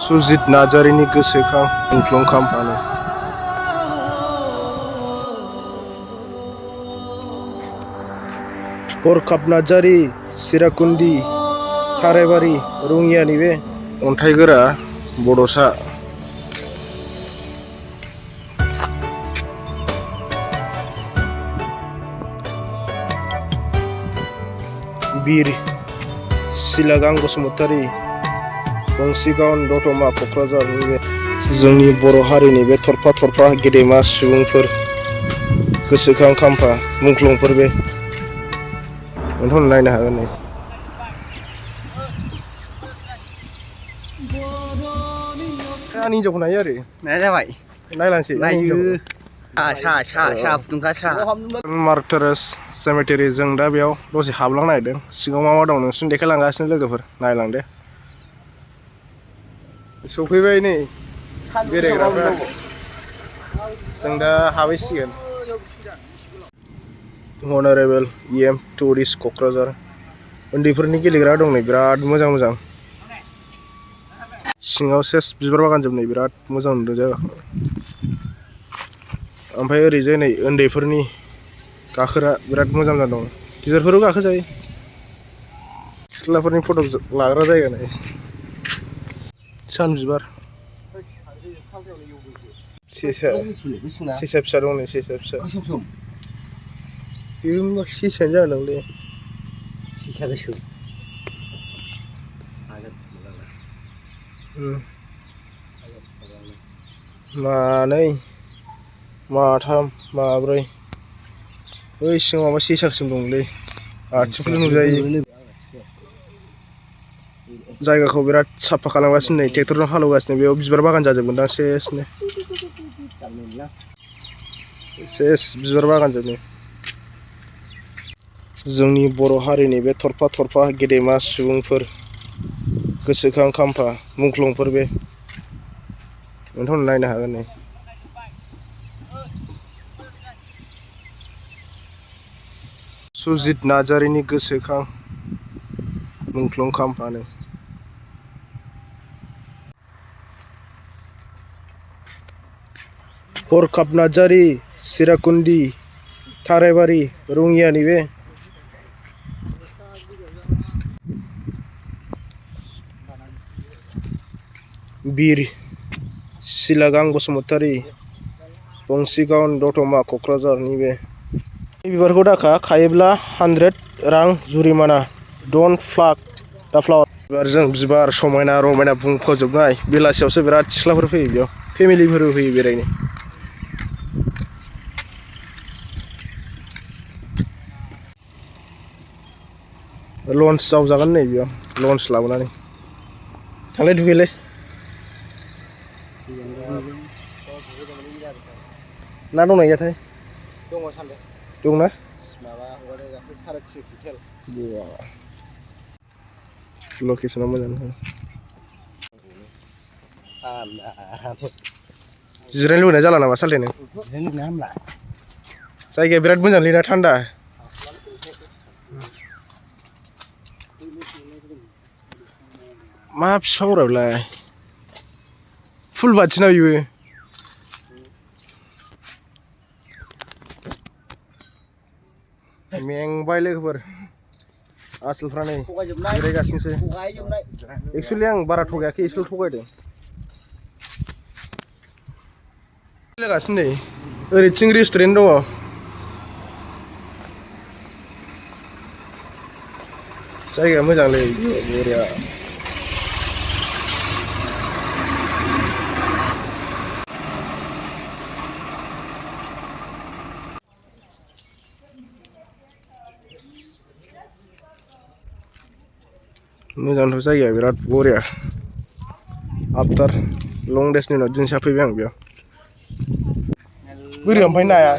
सुजित नार्जारिनि गोसोखां मुंख्लं खाम्फानो हरखाब नार्जारि सिराकुन्दि थारायबारि रङियानि बे अन्थाइगोरा बड'सा बिर सिलागां बसुमतारी गंसिगावन दतमा क'क्राझारनि बे जोंनि बर' हारिनि बे थरफा थरफा गेदेमा सुबुंफोर गोसोखां खाम्फा मुंख्लंफोर बे नोंथांमोन नायनो हागोन नै आंनि हिन्जावखौ नायो आरो नाया जाबाय नायलांसै नायो सा फुदुंखा सा मार्टार्स सेमेटेरि जों दा बेयाव दसे हाबलांनो नागिरदों सिङाव मा मा दं नोंसोरनो देखायलांगासिनो लोगोफोर नायलांदो सफैबाय नै बेरायग्राफ्रा जों दा हाबहैसिगोन अनारेबल EM टुरिस्ट क'क्राझार उन्दैफोरनि गेलेग्रा दं नै बिराद मोजां मोजां सिङाव सेस बिबार बागान जोबनाय बिराद मोजां नुदों जायगाखौ ओमफ्राय ओरैजाय नै उन्दैफोरनि गाखोग्रा बिराद मोजां मोजां दं गिदिरफोरबो गाखोजायो सिख्लाफोरनि फट' लाग्रा जायगा नै सान बिबार सेसा फिसा दं नै सेसा फिसा बेबो सेसायानो जागोनदांलै सेसा गोसोम मानै माथाम माब्रै बै सिङाव माबा सेसासिम दंलै आथिंफोरल' नुजायो जायगाखौ बिराद साफा खालामगासिनो नै ट्रेक्टरजों हालेवगासिनो बेयाव बिबार बागान जाजोबगोनदां सेस बिबार बागान जोबनो जोंनि बर' हारिनि बे थरफा थरफा गेदेमा सुबुंफोर गोसोखां खाम्फा मुंख्लंफोर बे नोंथांमोन नायनो हागोन नै सुजित नार्जारिनि गोसोखां मुंख्लं खाम्फानो हरखाब नार्जारि सिराकुन्दि थारायबारि रङियानि बे बिर सिलागां बसुमतारी गंसिगावन दतमा क'क्राझारनि बे बिबारखौ दाखा खायोब्ला 100 रां जुरिमाना डन्ट प्लाक दा फ्लावार बिबारजों बिबार समायना रमायना बुंफबजोबनाय बेलासियावसो बिराद सिख्लाफोर फैयो बेयाव फेमिलिफोरबो फैयो बेरायनो लन्च जावजागोन नै बेयाव लन्च लाबोनानै थांलाय दुगैलाय ना दंना गैयाथाय दङ सानदों दंना माबा हगारदों दाख्लै 3.5 कुइन्टेल लकेसना मोजां जिरायनो लुबैनाय जाला नामा सालथेनो जायगाया बिराद मोजांलै ना थान्दा मा बिफां बेलाय फुल बाथिना बेबो मेंबाय लोगोफोर आसोलफ्रा नै जिरायगासिनोसै एक्सुवेलि आं बारा थगायाखै एसेल' थगायदों लोगासिनो नै ओरैथिं रेस्टुरेन्ट दङ जायगाया मोजांलै बरिया मोजांथ' जायगाया बिराद बरिया आफ्टार लं डेसनि उनाव दिनै साफैबाय आं बेयाव बोरै ओमफ्राय नाया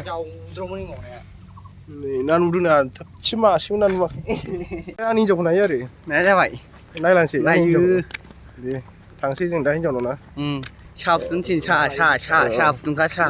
नै ना नुदों ना थाबसे मासेबो ना नुवाखै आंनि हिन्जावखौ नायो आरो नाया जाबाय नायलांसै नायो दे थांसै जों दा हिन्जावनाव ना सा फुदुंसै सा फुदुंखा सा